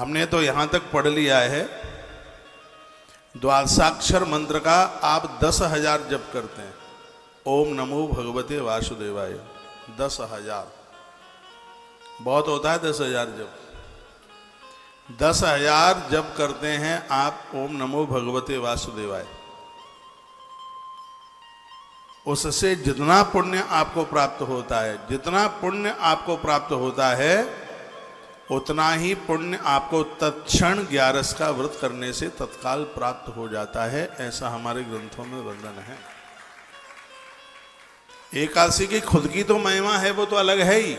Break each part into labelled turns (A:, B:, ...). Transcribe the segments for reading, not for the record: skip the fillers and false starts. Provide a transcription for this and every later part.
A: हमने तो यहां तक पढ़ लिया है, द्वादशाक्षर मंत्र का आप 10,000 जप करते हैं। ओम नमो भगवते वासुदेवाय 10,000 बहुत होता है। 10,000 जप 10,000 जप करते हैं आप ओम नमो भगवते वासुदेवाय। उससे जितना पुण्य आपको प्राप्त होता है, जितना पुण्य आपको प्राप्त होता है, उतना ही पुण्य आपको तत्क्षण 11 का व्रत करने से तत्काल प्राप्त हो जाता है। ऐसा हमारे ग्रंथों में वर्णन है। एकादशी की खुद की तो महिमा है, वो तो अलग है ही।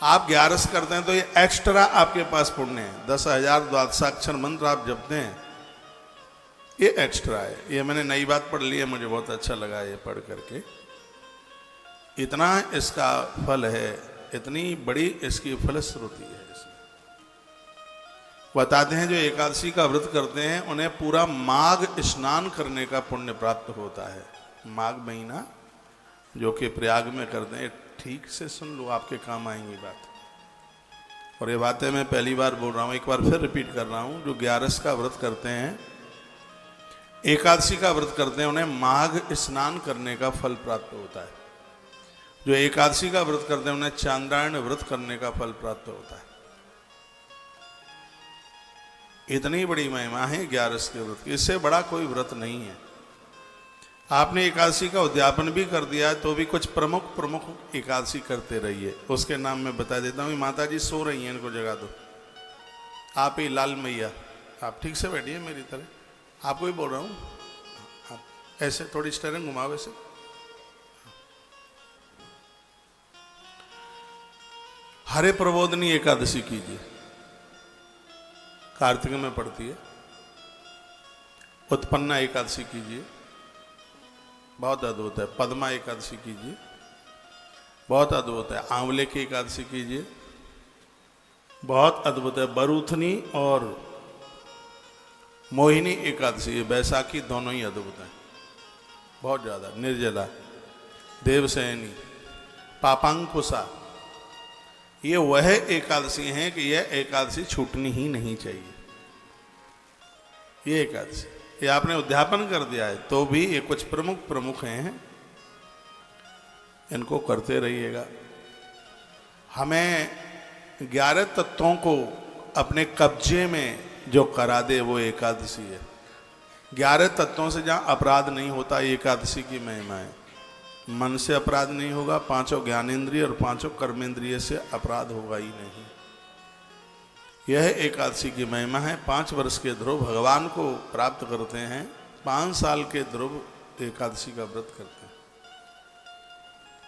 A: आप 11 करते हैं तो ये एक्स्ट्रा आपके पास पुण्य है। 10,000 द्वादशाक्षर मंत्र आप जपते हैं, ये एक्स्ट्रा है। ये मैंने नई बात पढ़ ली है, मुझे बहुत अच्छा लगा ये पढ़ करके। इतना इसका फल है, इतनी बड़ी इसकी फलश्रुति है। बताते हैं जो एकादशी का व्रत करते हैं उन्हें पूरा माघ स्नान करने का पुण्य प्राप्त होता है। माघ महीना जो कि प्रयाग में करते हैं, ठीक से सुन लो, आपके काम आएंगी बात। और ये बातें मैं पहली बार बोल रहा हूँ, एक बार फिर रिपीट कर रहा हूँ। जो 11 का व्रत करते हैं, एकादशी का व्रत करते हैं, उन्हें माघ स्नान करने का फल प्राप्त होता है। जो एकादशी का व्रत करते हैं उन्हें चांद्रायण व्रत करने का फल प्राप्त होता है। इतनी बड़ी महिमा है 11 के व्रत की, इससे बड़ा कोई व्रत नहीं है। आपने एकादशी का उद्यापन भी कर दिया है तो भी कुछ प्रमुख एकादशी करते रहिए। उसके नाम मैं बता देता हूँ। माता जी सो रही हैं, इनको जगा दो। आप ही लाल मैया, आप ठीक से बैठिए मेरी तरह, आपको ही बोल रहा हूँ। आप ऐसे थोड़ी स्टेरिंग घुमाओ ऐसे। हरे प्रबोधनी एकादशी कीजिए, कार्तिक में पड़ती है। उत्पन्ना एकादशी कीजिए, बहुत अद्भुत है। पद्मा एकादशी कीजिए, बहुत अद्भुत है। आंवले की एकादशी कीजिए, बहुत अद्भुत है। बरूथनी और मोहिनी एकादशी, बैसाखी, दोनों ही अद्भुत हैं, बहुत ज्यादा। निर्जला, देवसैनी, पापांकुशा, ये वह एकादशी हैं कि यह एकादशी छूटनी ही नहीं चाहिए। ये एकादशी, ये आपने उद्यापन कर दिया है तो भी ये कुछ प्रमुख हैं, इनको करते रहिएगा। हमें 11 तत्वों को अपने कब्जे में जो करा दे वो एकादशी है। 11 तत्वों से जहाँ अपराध नहीं होता, ये एकादशी की महिमा है। मन से अपराध नहीं होगा, 5 ज्ञानेंद्रिय और 5 कर्मेंद्रिय से अपराध होगा ही नहीं। यह एकादशी की महिमा है। 5 वर्ष के ध्रुव भगवान को प्राप्त करते हैं, 5 साल के ध्रुव एकादशी का व्रत करते हैं।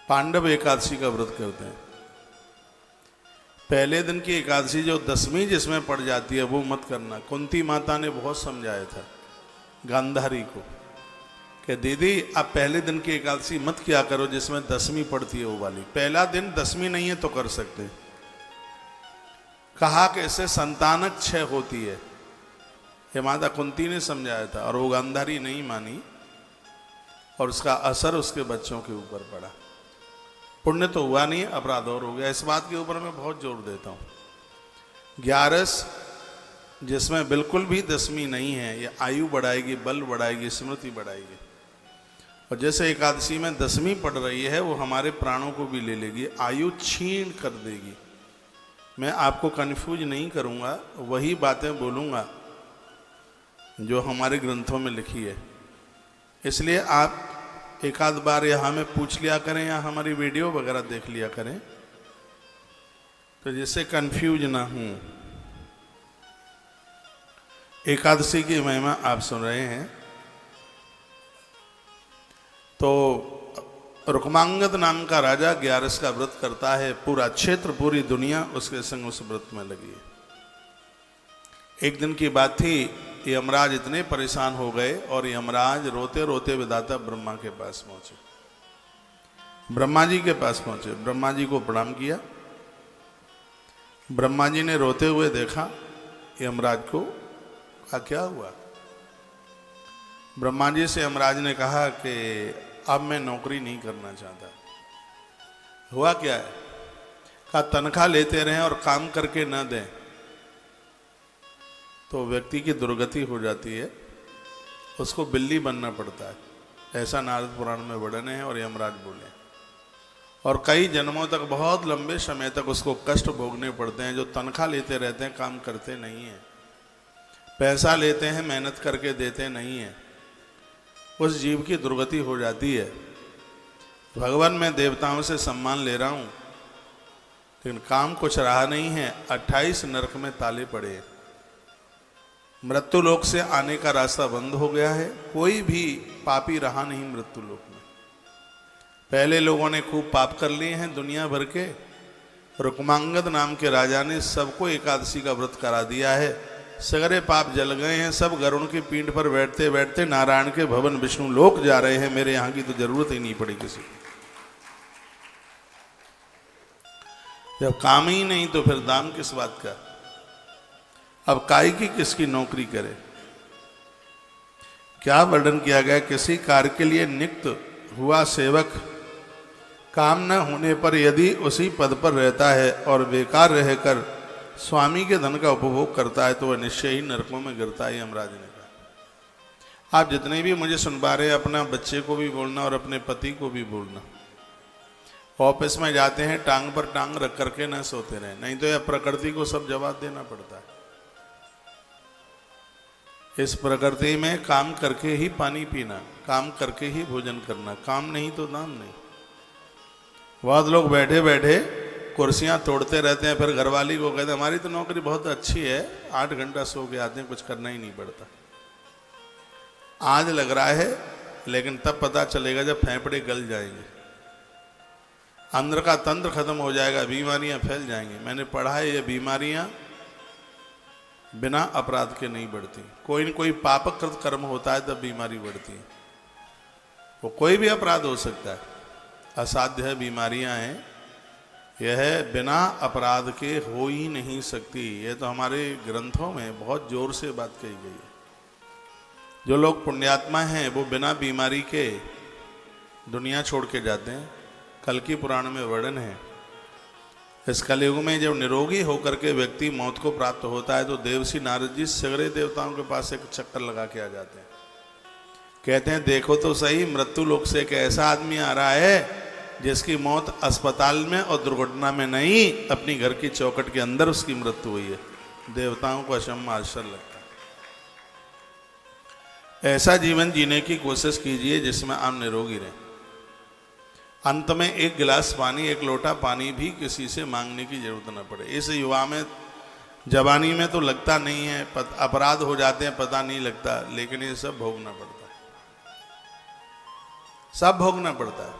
A: पांडव एकादशी का व्रत करते हैं। पहले दिन की एकादशी जो 10वीं जिसमें पड़ जाती है वो मत करना। कुंती माता ने बहुत समझाया था गांधारी को कि दीदी आप पहले दिन की एकादशी मत किया करो जिसमें 10वीं पड़ती है वो वाली। पहला दिन 10वीं नहीं है तो कर सकते हैं। कहा कि इससे संतानक क्षय होती है, ये माता कुंती ने समझाया था और वो गांधारी नहीं मानी और उसका असर उसके बच्चों के ऊपर पड़ा। पुण्य तो हुआ नहीं, अपराध और हो गया। इस बात के ऊपर मैं बहुत जोर देता हूँ। 11 जिसमें बिल्कुल भी 10वीं नहीं है, ये आयु बढ़ाएगी, बल बढ़ाएगी, स्मृति बढ़ाएगी। और जैसे एकादशी में 10वीं पड़ रही है, वो हमारे प्राणों को भी ले लेगी, आयु छीन कर देगी। मैं आपको कंफ्यूज नहीं करूँगा, वही बातें बोलूँगा जो हमारे ग्रंथों में लिखी है। इसलिए आप एक आध बार यहाँ में पूछ लिया करें या हमारी वीडियो वगैरह देख लिया करें, तो जिससे कंफ्यूज ना हूँ। एकादशी की महिमा आप सुन रहे हैं। तो रुक्मांगद नाम का राजा 11 का व्रत करता है। पूरा क्षेत्र, पूरी दुनिया उसके संग उस व्रत में लगी है। एक दिन की बात थी, यमराज इतने परेशान हो गए और यमराज रोते रोते विधाता ब्रह्मा के पास पहुंचे। ब्रह्मा जी के पास पहुंचे, ब्रह्मा जी को प्रणाम किया। ब्रह्मा जी ने रोते हुए देखा यमराज को, कहा क्या हुआ? ब्रह्मा जी से यमराज ने कहा कि अब मैं नौकरी नहीं करना चाहता। हुआ क्या है? कहा तनख्वाह लेते रहें और काम करके न दें तो व्यक्ति की दुर्गति हो जाती है, उसको बिल्ली बनना पड़ता है। ऐसा नारद पुराण में वर्णन है और यमराज बोले। और कई जन्मों तक, बहुत लंबे समय तक उसको कष्ट भोगने पड़ते हैं। जो तनख्वाह लेते रहते हैं, काम करते नहीं हैं, पैसा लेते हैं, मेहनत करके देते नहीं हैं, उस जीव की दुर्गति हो जाती है। भगवान मैं देवताओं से सम्मान ले रहा हूँ, लेकिन काम कुछ रहा नहीं है। 28 नरक में ताले पड़े हैं, मृत्यु लोक से आने का रास्ता बंद हो गया है। कोई भी पापी रहा नहीं मृत्यु लोक में। पहले लोगों ने खूब पाप कर लिए हैं दुनिया भर के। रुक्मांगद नाम के राजा ने सबको एकादशी का व्रत करा दिया है, सगरे पाप जल गए हैं। सब गरुड़ की पीठ पर बैठते बैठते नारायण के भवन विष्णु लोक जा रहे हैं। मेरे यहाँ की तो जरूरत ही नहीं पड़ी किसी को। जब काम ही नहीं तो फिर दाम किस बात का। अब काय की किसकी नौकरी करे। क्या वर्णन किया गया, किसी कार्य के लिए नियुक्त हुआ सेवक काम न होने पर यदि उसी पद पर रहता है और बेकार रहकर स्वामी के धन का उपभोग करता है तो वह निश्चय ही नरकों में गिरता है। यमराज ने कहा। आप जितने भी मुझे सुन पा रहे हैं, अपना बच्चे को भी बोलना और अपने पति को भी बोलना। ऑफिस में जाते हैं, टांग पर टांग रख करके न सोते रहे, नहीं तो यह प्रकृति को सब जवाब देना पड़ता है। इस प्रकृति में काम करके ही पानी पीना, काम करके ही भोजन करना, काम नहीं तो दाम नहीं। बहुत लोग बैठे बैठे कुर्सियां तोड़ते रहते हैं, फिर घरवाली को कहते हैं हमारी तो नौकरी बहुत अच्छी है, 8 घंटा सो के आते हैं, कुछ करना ही नहीं पड़ता। आज लग रहा है, लेकिन तब पता चलेगा जब फेफड़े गल जाएंगे, अंदर का तंत्र खत्म हो जाएगा, बीमारियां फैल जाएंगी। मैंने पढ़ा है ये बीमारियां बिना अपराध के नहीं बढ़ती। कोई न कोई पापकृत कर्म होता है तब बीमारी बढ़ती है। वो कोई भी अपराध हो सकता है, असाध्य है बीमारियां हैं, यह बिना अपराध के हो ही नहीं सकती। यह तो हमारे ग्रंथों में बहुत जोर से बात कही गई है। जो लोग पुण्यात्मा हैं वो बिना बीमारी के दुनिया छोड़ के जाते हैं। कल की पुराण में वर्णन है, इस कलयुग में जब निरोगी होकर के व्यक्ति मौत को प्राप्त होता है तो देवसी नारद जी सगरे देवताओं के पास एक चक्कर लगा के आ जाते हैं। कहते हैं देखो तो सही, मृत्यु लोक से एक ऐसा आदमी आ रहा है जिसकी मौत अस्पताल में और दुर्घटना में नहीं, अपनी घर की चौखट के अंदर उसकी मृत्यु हुई है। देवताओं को अचंभा आश्चर्य लगता है। ऐसा जीवन जीने की कोशिश कीजिए जिसमें आप निरोगी रहें। अंत में एक गिलास पानी, एक लोटा पानी भी किसी से मांगने की जरूरत न पड़े। इस युवा में, जवानी में तो लगता नहीं है, अपराध हो जाते हैं पता नहीं लगता, लेकिन ये सब भोगना पड़ता है, सब भोगना पड़ता है।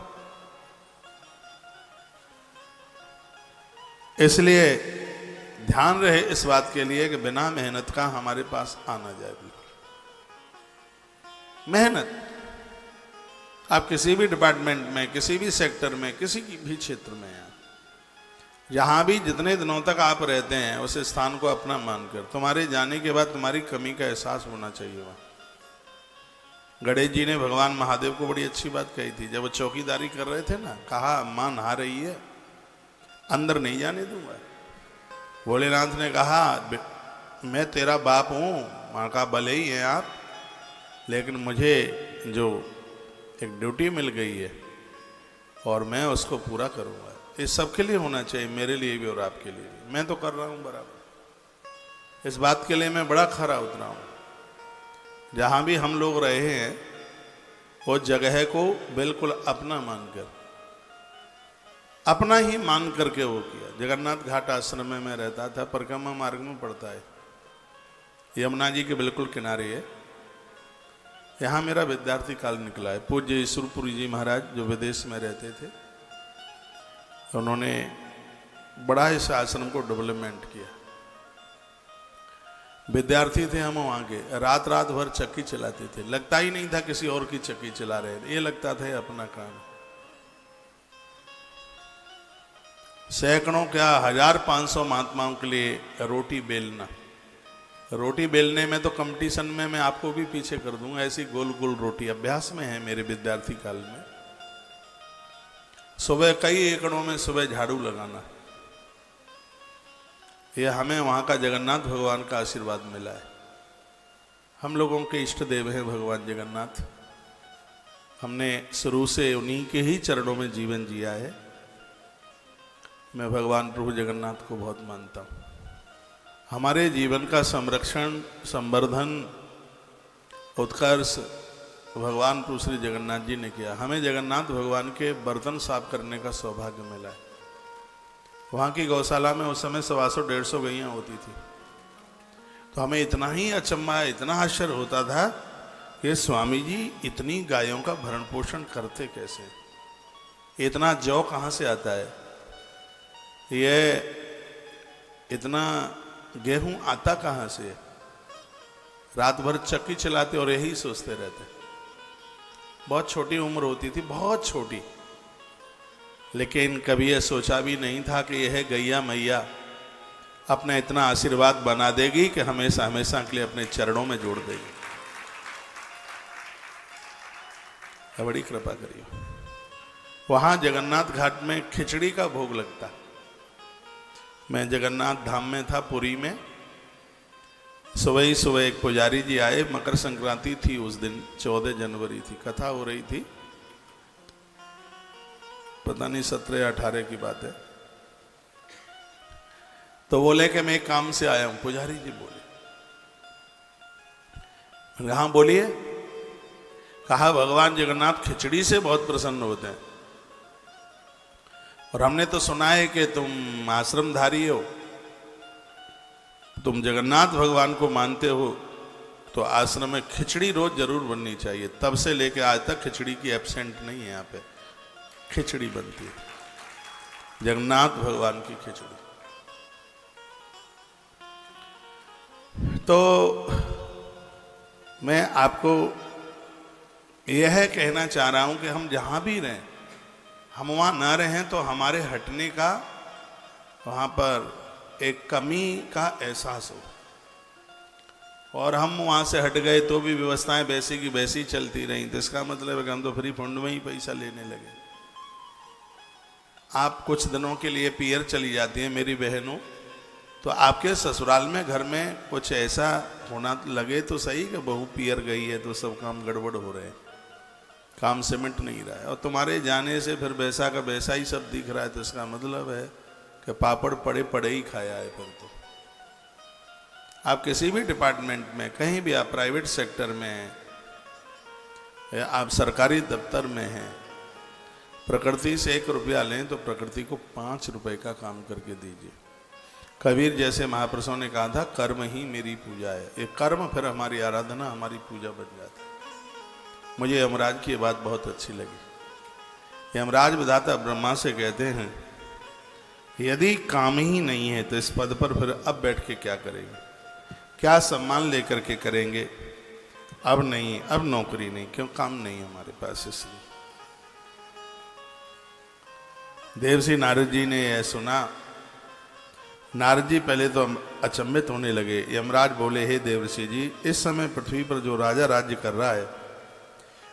A: इसलिए ध्यान रहे इस बात के लिए कि बिना मेहनत का हमारे पास आना जाए। बिल्कुल मेहनत, आप किसी भी डिपार्टमेंट में, किसी भी सेक्टर में, किसी भी क्षेत्र में हैं, जहां भी जितने दिनों तक आप रहते हैं उस स्थान को अपना मानकर, तुम्हारे जाने के बाद तुम्हारी कमी का एहसास होना चाहिए। वहां गणेश जी ने भगवान महादेव को बड़ी अच्छी बात कही थी। जब वो चौकीदारी कर रहे थे ना, कहा मां नहा रही है, अंदर नहीं जाने दूंगा। भोलेनाथ ने कहा मैं तेरा बाप हूं, मां का भले ही है आप, लेकिन मुझे जो एक ड्यूटी मिल गई है और मैं उसको पूरा करूंगा। ये सबके लिए होना चाहिए, मेरे लिए भी और आपके लिए भी। मैं तो कर रहा हूं बराबर। इस बात के लिए मैं बड़ा खरा उतरा हूं। जहां भी हम लोग रहे हैं वो जगह को बिल्कुल अपना मानकर, अपना ही मान करके वो किया। जगन्नाथ घाट आश्रम में मैं रहता था, परिक्रमा मार्ग में पड़ता है, यमुना जी के बिल्कुल किनारे है। यहाँ मेरा विद्यार्थी काल निकला है। पूज्य ईश्वरपुरी जी महाराज जो विदेश में रहते थे, उन्होंने बड़ा इस आश्रम को डेवलपमेंट किया। विद्यार्थी थे हम वहाँ के, रात रात भर चक्की चलाते थे। लगता ही नहीं था किसी और की चक्की चला रहे थे, ये लगता था अपना काम। सैकड़ों क्या 1500 महात्माओं के लिए रोटी बेलना। रोटी बेलने में तो कंपटीशन में मैं आपको भी पीछे कर दूंगा। ऐसी गोल गोल रोटी अभ्यास में है मेरे विद्यार्थी काल में। सुबह कई एकड़ों में सुबह झाड़ू लगाना, यह हमें वहां का जगन्नाथ भगवान का आशीर्वाद मिला है। हम लोगों के इष्ट देव हैं भगवान जगन्नाथ। हमने शुरू से उन्हीं के ही चरणों में जीवन जिया है। मैं भगवान प्रभु जगन्नाथ को बहुत मानता हूँ। हमारे जीवन का संरक्षण, संवर्धन, उत्कर्ष भगवान प्रभु श्री जगन्नाथ जी ने किया। हमें जगन्नाथ भगवान के बर्तन साफ करने का सौभाग्य मिला है। वहाँ की गौशाला में उस समय 125-150 गैयाँ होती थी। तो हमें इतना ही अचंभा, इतना आश्चर्य होता था कि स्वामी जी इतनी गायों का भरण पोषण करते कैसे, इतना जौ कहाँ से आता है, ये इतना गेहूं आता कहाँ से। रात भर चक्की चलाते और यही सोचते रहते। बहुत छोटी उम्र होती थी, बहुत छोटी, लेकिन कभी यह सोचा भी नहीं था कि यह गैया मैया अपना इतना आशीर्वाद बना देगी कि हमेशा हमेशा के लिए अपने चरणों में जोड़ देगी। बड़ी कृपा करिए। वहां जगन्नाथ घाट में खिचड़ी का भोग लगता। मैं जगन्नाथ धाम में था, पुरी में। सुबह ही सुबह एक पुजारी जी आए। मकर संक्रांति थी उस दिन, 14 जनवरी थी। कथा हो रही थी, पता नहीं 17 या 18 की बात है। तो बोले कि मैं काम से आया हूं। पुजारी जी बोले, हाँ बोलिए। कहा भगवान जगन्नाथ खिचड़ी से बहुत प्रसन्न होते हैं, और हमने तो सुना है कि तुम आश्रमधारी हो, तुम जगन्नाथ भगवान को मानते हो, तो आश्रम में खिचड़ी रोज जरूर बननी चाहिए। तब से लेके आज तक खिचड़ी की एब्सेंट नहीं है। यहाँ पे खिचड़ी बनती है, जगन्नाथ भगवान की खिचड़ी। तो मैं आपको यह कहना चाह रहा हूं कि हम जहां भी रहें, हम वहां ना रहें तो हमारे हटने का, वहां पर एक कमी का एहसास हो। और हम वहां से हट गए तो भी व्यवस्थाएं वैसी की वैसी चलती रहीं, तो इसका मतलब है कि हम तो फ्री फंड में ही पैसा लेने लगे। आप कुछ दिनों के लिए पियर चली जाती हैं मेरी बहनों, तो आपके ससुराल में, घर में कुछ ऐसा होना लगे तो सही कि बहू पियर गई है तो सब काम गड़बड़ हो रहे हैं, काम सिमट नहीं रहा है, और तुम्हारे जाने से फिर वैसा का वैसा ही सब दिख रहा है। तो इसका मतलब है कि पापड़ पड़े पड़े ही खाया है। फिर तो आप किसी भी डिपार्टमेंट में, कहीं भी, आप प्राइवेट सेक्टर में हैं या आप सरकारी दफ्तर में हैं, प्रकृति से 1 रुपया लें तो प्रकृति को 5 रुपए का काम करके दीजिए। कबीर जैसे महापुरुषों ने कहा था, कर्म ही मेरी पूजा है। एक कर्म फिर हमारी आराधना, हमारी पूजा बन जाती है। मुझे यमराज की बात बहुत अच्छी लगी। यमराज विधाता ब्रह्मा से कहते हैं, यदि काम ही नहीं है तो इस पद पर फिर अब बैठ के क्या करेंगे, क्या सम्मान लेकर के करेंगे। अब नहीं, अब नौकरी नहीं, क्यों, काम नहीं हमारे पास। इसलिए देवसी नारद जी ने यह सुना। नारद जी पहले तो अचंभित होने लगे। यमराज बोले, हे देवर्षि जी, इस समय पृथ्वी पर जो राजा राज्य कर रहा है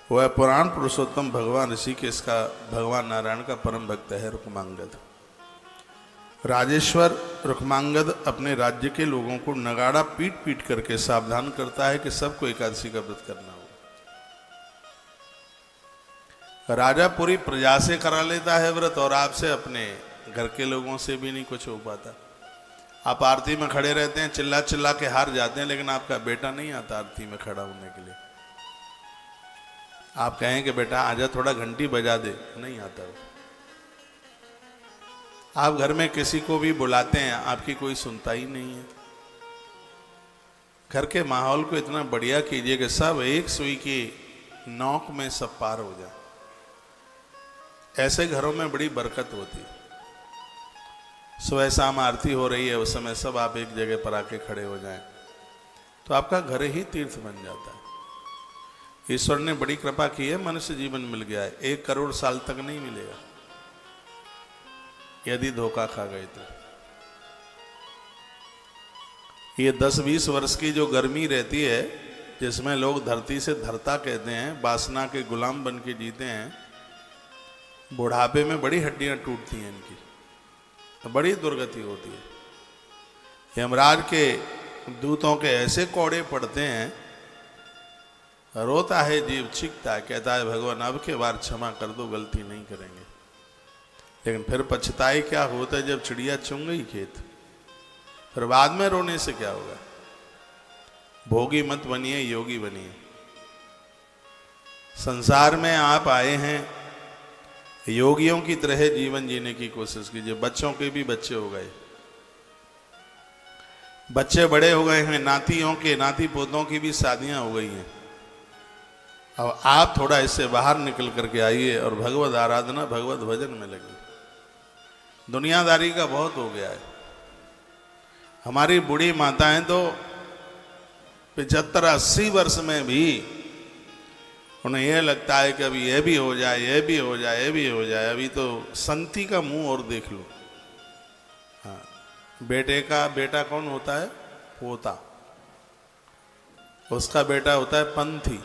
A: वह पुराण पुरुषोत्तम भगवान ऋषिकेश का, भगवान नारायण का परम भक्त है रुक्मांगद। राजेश्वर रुक्मांगद अपने राज्य के लोगों को नगाड़ा पीट पीट करके सावधान करता है कि सबको एकादशी का व्रत करना होगा। राजा पूरी प्रजा से करा लेता है व्रत, और आपसे, अपने घर के लोगों से भी नहीं कुछ हो पाता। आप आरती में खड़े रहते हैं, चिल्ला चिल्ला के हार जाते हैं, लेकिन आपका बेटा नहीं आता आरती में खड़ा होने के लिए। आप कहें कि बेटा आजा, थोड़ा घंटी बजा दे, नहीं आता वो। आप घर में किसी को भी बुलाते हैं, आपकी कोई सुनता ही नहीं है। घर के माहौल को इतना बढ़िया कीजिए कि सब एक सुई की नोक में सब पार हो जाए। ऐसे घरों में बड़ी बरकत होती है। सुबह शाम आरती हो रही है, उस समय सब आप एक जगह पर आके खड़े हो जाएं, तो आपका घर ही तीर्थ बन जाता है। ईश्वर ने बड़ी कृपा की है, मनुष्य जीवन मिल गया है। 1 करोड़ साल तक नहीं मिलेगा यदि धोखा खा गए तो। ये 10-20 वर्ष की जो गर्मी रहती है, जिसमें लोग धरती से धरता कहते हैं, वासना के गुलाम बन के जीते हैं, बुढ़ापे में बड़ी हड्डियां टूटती हैं इनकी, तो बड़ी दुर्गति होती है। यमराज के दूतों के ऐसे कौड़े पड़ते हैं रोता है जीव, चीखता है, कहता है भगवान अब के बार क्षमा कर दो, गलती नहीं करेंगे। लेकिन फिर पछताए क्या होता है, जब चिड़िया चुंग गई खेत, फिर बाद में रोने से क्या होगा। भोगी मत बनिए, योगी बनिए। संसार में आप आए हैं, योगियों की तरह जीवन जीने की कोशिश कीजिए। बच्चों के भी बच्चे हो गए, बच्चे बड़े हो गए हैं, नातियों के नाती पोतों की भी शादियां हो गई हैं। अब आप थोड़ा इससे बाहर निकल करके आइए और भगवत आराधना, भगवत भजन में लगिए। दुनियादारी का बहुत हो गया है। हमारी बूढ़ी माताएं तो 75-80 वर्ष में भी उन्हें यह लगता है कि अभी यह भी हो जाए, यह भी हो जाए, यह भी हो जाए। अभी तो संती का मुंह और देख लो। हाँ, बेटे का बेटा कौन होता है? पोता। उसका बेटा होता है पंथी,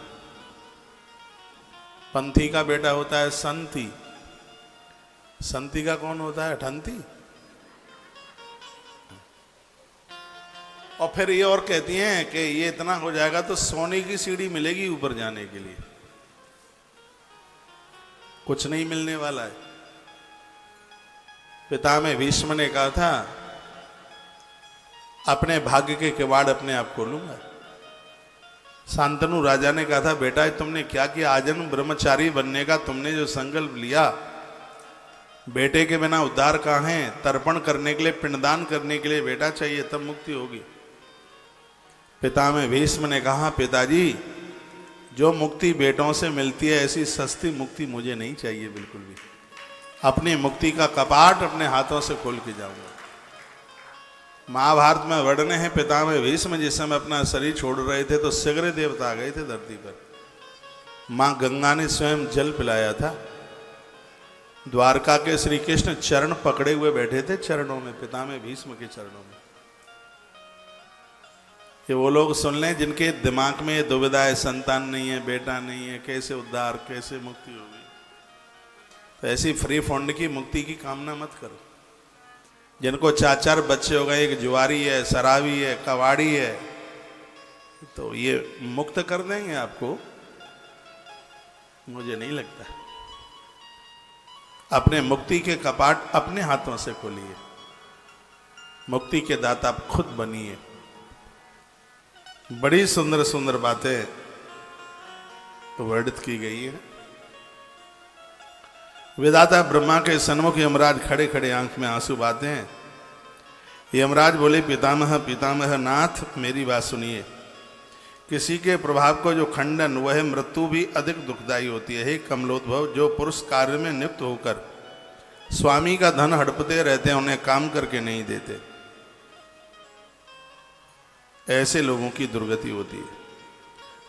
A: पंथी का बेटा होता है संती, संती का कौन होता है? ठंती। और फिर ये और कहती हैं कि ये इतना हो जाएगा तो सोने की सीढ़ी मिलेगी ऊपर जाने के लिए। कुछ नहीं मिलने वाला है। पितामह भीष्म ने कहा था, अपने भाग्य के किवाड़ अपने आप खोलूंगा। शांतनु राजा ने कहा था, बेटा तुमने क्या किया, आजन्म ब्रह्मचारी बनने का तुमने जो संकल्प लिया, बेटे के बिना उद्धार कहाँ है? तर्पण करने के लिए, पिंडदान करने के लिए बेटा चाहिए, तब मुक्ति होगी। पितामह भीष्म ने कहा, पिताजी जो मुक्ति बेटों से मिलती है ऐसी सस्ती मुक्ति मुझे नहीं चाहिए बिल्कुल भी। अपनी मुक्ति का कपाट अपने हाथों से खोल के जाऊंगा। महाभारत में वर्णन है, पितामह भीष्म जिस समय अपना शरीर छोड़ रहे थे तो सगरे देवता आ गए थे धरती पर। मां गंगा ने स्वयं जल पिलाया था। द्वारका के श्री कृष्ण चरण पकड़े हुए बैठे थे चरणों में, पितामह भीष्म के चरणों में। कि वो लोग सुन लें जिनके दिमाग में ये दुविधा है, संतान नहीं है, बेटा नहीं है, कैसे उद्धार, कैसे मुक्ति होगी। तो ऐसी फ्री फंड की मुक्ति की कामना मत करो। जिनको 4-4 बच्चे हो गए, एक जुआरी है, शराबी है, कबाड़ी है, तो ये मुक्त कर देंगे आपको? मुझे नहीं लगता। अपने मुक्ति के कपाट अपने हाथों से खोलिए। मुक्ति के दाता आप खुद बनिए। बड़ी सुंदर सुंदर बातें वर्णित की गई है। विधाता ब्रह्मा के सन्मुख यमराज खड़े खड़े आंख में आंसू बहाते हैं। यमराज बोले, पितामह पितामह नाथ मेरी बात सुनिए। किसी के प्रभाव को जो खंडन, वह मृत्यु भी अधिक दुखदायी होती है। हे कमलोद्भव, जो पुरुष कार्य में नियुक्त होकर स्वामी का धन हड़पते रहते हैं, उन्हें काम करके नहीं देते, ऐसे लोगों की दुर्गति होती है।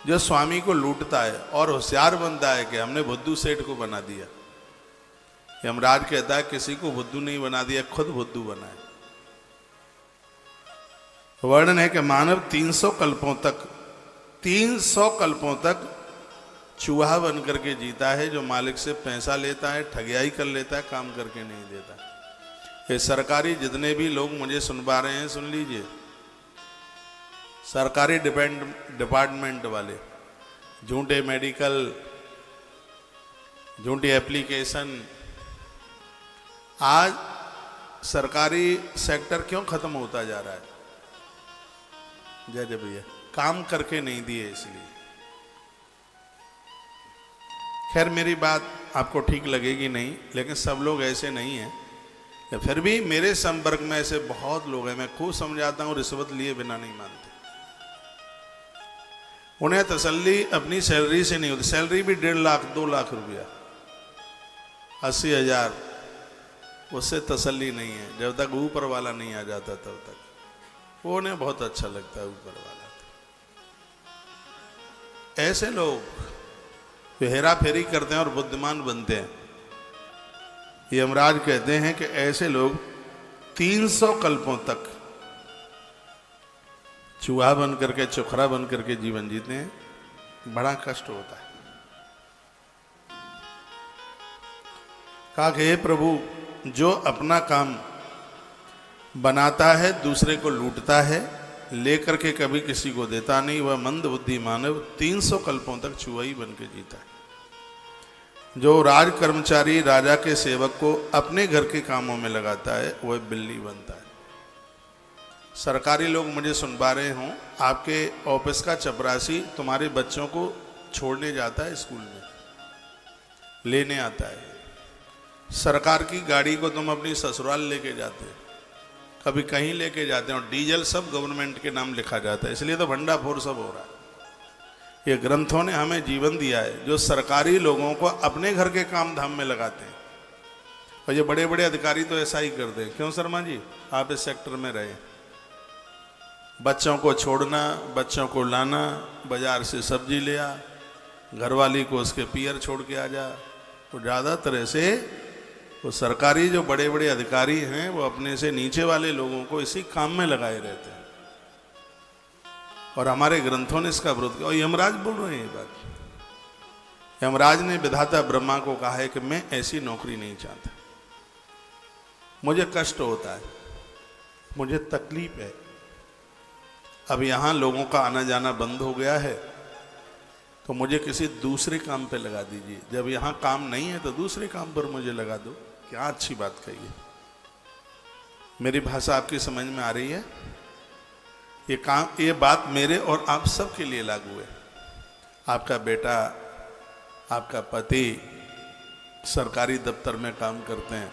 A: जो स्वामी को लूटता है और होशियार बनता है कि हमने बुद्धू सेठ को बना दिया। यमराज कहता है, किसी को बुद्धू नहीं बना दिया, खुद बुद्धू बना है। वर्णन है कि मानव 300 कल्पों तक चूहा बन करके जीता है, जो मालिक से पैसा लेता है, ठगियाई कर लेता है, काम करके नहीं देता। ये सरकारी जितने भी लोग मुझे सुन पा रहे हैं, सुन लीजिए। सरकारी डिपार्टमेंट वाले, झूठे मेडिकल, झूठी एप्लीकेशन। आज सरकारी सेक्टर क्यों खत्म होता जा रहा है? जय जय भैया, काम करके नहीं दिए इसलिए। खैर मेरी बात आपको ठीक लगेगी नहीं, लेकिन सब लोग ऐसे नहीं हैं। फिर भी मेरे संपर्क में ऐसे बहुत लोग हैं, मैं खूब समझाता हूँ, रिश्वत लिए बिना नहीं मानते। उन्हें तसल्ली अपनी सैलरी से नहीं होती। सैलरी भी 1.5 लाख 2 लाख रुपया, 80,000, उससे तसल्ली नहीं है। जब तक ऊपर वाला नहीं आ जाता तब तक वो उन्हें बहुत अच्छा लगता है ऊपर वाला। ऐसे लोग जो हेरा फेरी करते हैं और बुद्धिमान बनते हैं, यमराज कहते हैं कि ऐसे लोग 300 कल्पों तक चूहा बन करके, चोखरा बन करके जीवन जीते हैं। बड़ा कष्ट होता है। कहा कि हे प्रभु, जो अपना काम बनाता है दूसरे को लूटता है, लेकर के कभी किसी को देता नहीं। वह मंद बुद्धि मानव 300 कल्पों तक चुहई बन के जीता है। जो राज कर्मचारी राजा के सेवक को अपने घर के कामों में लगाता है वह बिल्ली बनता है। सरकारी लोग मुझे सुनवा रहे हों, आपके ऑफिस का चपरासी तुम्हारे बच्चों को छोड़ने जाता है, स्कूल में लेने आता है। सरकार की गाड़ी को तुम अपनी ससुराल लेके जाते हैं, कभी कहीं लेके जाते हैं, और डीजल सब गवर्नमेंट के नाम लिखा जाता है। इसलिए तो भंडाफोड़ सब हो रहा है। ये ग्रंथों ने हमें जीवन दिया है जो सरकारी लोगों को अपने घर के काम धाम में लगाते हैं। और ये बड़े बड़े अधिकारी तो ऐसा ही करते हैं। क्यों शर्मा जी, आप इस सेक्टर में रहे, बच्चों को छोड़ना, बच्चों को लाना, बाजार से सब्जी ले आ, घरवाली को उसके पियर छोड़ के आ जा। तो ज़्यादातर ऐसे वो सरकारी जो बड़े बड़े अधिकारी हैं वो अपने से नीचे वाले लोगों को इसी काम में लगाए रहते हैं। और हमारे ग्रंथों ने इसका विरोध किया। और यमराज बोल रहे हैं ये बात। यमराज ने विधाता ब्रह्मा को कहा है कि मैं ऐसी नौकरी नहीं चाहता, मुझे कष्ट होता है, मुझे तकलीफ है। अब यहाँ लोगों का आना जाना बंद हो गया है, तो मुझे किसी दूसरे काम पे लगा दीजिए। जब यहाँ काम नहीं है तो दूसरे काम पर मुझे लगा दो। क्या अच्छी बात कही है। मेरी भाषा आपकी समझ में आ रही है? ये बात मेरे और आप सब के लिए लागू है। आपका बेटा, आपका पति सरकारी दफ्तर में काम करते हैं,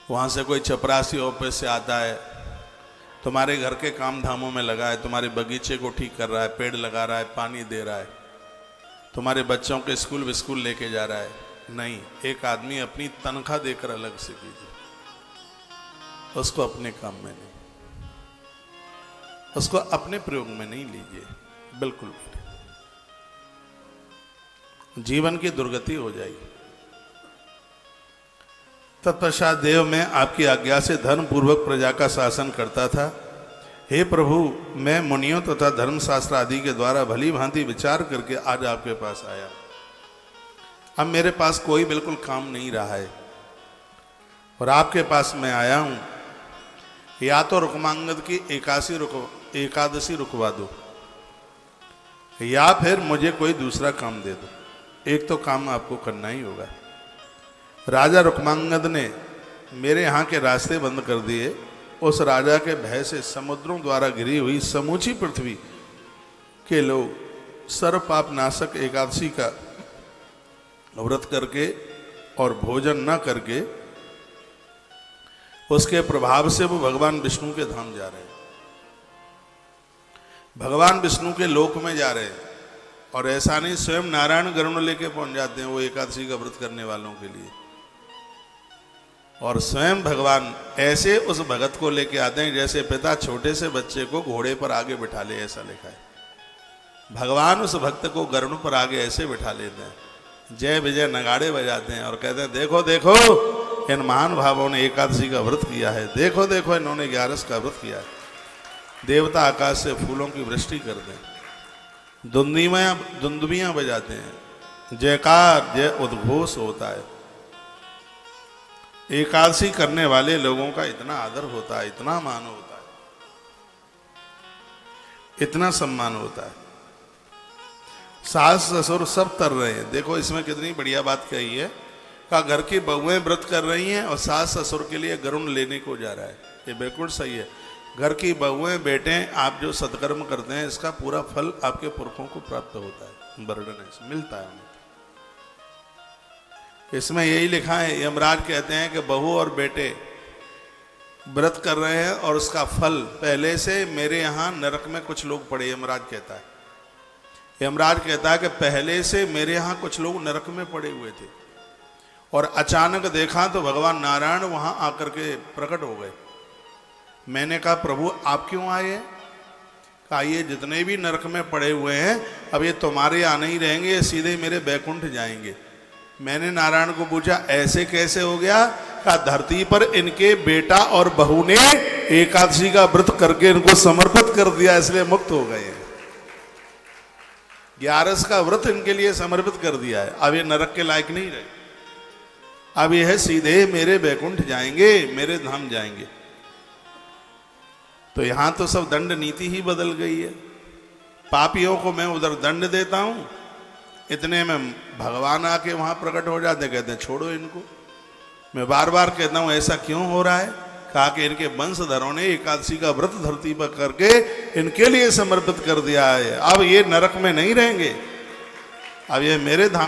A: वहाँ से कोई चपरासी ऑफिस से आता है, तुम्हारे घर के काम धामों में लगा है, तुम्हारे बगीचे को ठीक कर रहा है, पेड़ लगा रहा है, पानी दे रहा है, तुम्हारे बच्चों के स्कूल विस्कूल लेके जा रहा है। नहीं, एक आदमी अपनी तनख्वाह देकर अलग से कीजिए, उसको अपने काम में नहीं, उसको अपने प्रयोग में नहीं लीजिए, बिल्कुल जीवन की दुर्गति हो जाएगी। तत्पश्चात देव मैं आपकी आज्ञा से धर्म पूर्वक प्रजा का शासन करता था। हे प्रभु, मैं मुनियों तथा धर्मशास्त्र आदि के द्वारा भली भांति विचार करके आज आपके पास आया। अब मेरे पास कोई बिल्कुल काम नहीं रहा है और आपके पास मैं आया हूं। या तो रुक्मांगद की एकादशी रुकवा दो, या फिर मुझे कोई दूसरा काम दे दो। एक तो काम आपको करना ही होगा। राजा रुक्मांगद ने मेरे यहाँ के रास्ते बंद कर दिए। उस राजा के भय से समुद्रों द्वारा घिरी हुई समूची पृथ्वी के लोग सर्व पाप नाशक एकादशी का व्रत करके और भोजन न करके उसके प्रभाव से वो भगवान विष्णु के धाम जा रहे हैं, भगवान विष्णु के लोक में जा रहे हैं। और ऐसा नहीं, स्वयं नारायण गरुड़ लेके पहुंच जाते हैं वो एकादशी का व्रत करने वालों के लिए। और स्वयं भगवान ऐसे उस भगत को लेके आते हैं जैसे पिता छोटे से बच्चे को घोड़े पर आगे बिठा ले, ऐसा लिखा है। भगवान उस भक्त को गरुड़ पर आगे ऐसे बिठा लेते हैं, जय विजय नगाड़े बजाते हैं और कहते हैं देखो देखो इन महान भावों ने एकादशी का व्रत किया है, देखो देखो इन्होंने 11 का व्रत किया है। देवता आकाश से फूलों की वृष्टि करते हैं, दुंदुबियां बजाते हैं, जयकार जय उद्घोष होता है। एकादशी करने वाले लोगों का इतना आदर होता है, इतना मान होता है, इतना सम्मान होता है। सास ससुर सब तर रहे हैं। देखो इसमें कितनी बढ़िया बात कही है। का घर की बहुएं व्रत कर रही हैं और सास ससुर के लिए गरुड़ लेने को जा रहा है। ये बिल्कुल सही है। घर की बहुएं बेटे आप जो सत्कर्म करते हैं इसका पूरा फल आपके पुरखों को प्राप्त होता है, बर्डन है, मिलता है उन्हें। इसमें यही लिखा है, यमराज कहते हैं कि बहू और बेटे व्रत कर रहे हैं और उसका फल पहले से मेरे यहाँ नरक में कुछ लोग पड़े। यमराज कहता है, यमराज कहता है कि पहले से मेरे यहाँ कुछ लोग नरक में पड़े हुए थे और अचानक देखा तो भगवान नारायण वहाँ आकर के प्रकट हो गए। मैंने कहा प्रभु आप क्यों आए हैं? कहा ये जितने भी नरक में पड़े हुए हैं अब ये तुम्हारे यहाँ नहीं रहेंगे, ये सीधे मेरे बैकुंठ जाएंगे। मैंने नारायण को पूछा ऐसे कैसे हो गया? कहा धरती पर इनके बेटा और बहू ने एकादशी का व्रत करके इनको समर्पित कर दिया, इसलिए मुक्त हो गए। 11 का व्रत इनके लिए समर्पित कर दिया है। अब ये नरक के लायक नहीं रहे, अब यह सीधे मेरे बैकुंठ जाएंगे, मेरे धाम जाएंगे। तो यहां तो सब दंड नीति ही बदल गई है। पापियों को मैं उधर दंड देता हूं, इतने में भगवान आके वहां प्रकट हो जाते, कहते हैं छोड़ो इनको। मैं बार बार कहता हूं ऐसा क्यों हो रहा है? कहा कि इनके वंशधरों ने एकादशी का व्रत धरती पर करके इनके लिए समर्पित कर दिया है। अब ये नरक में नहीं रहेंगे, अब ये मेरे धाम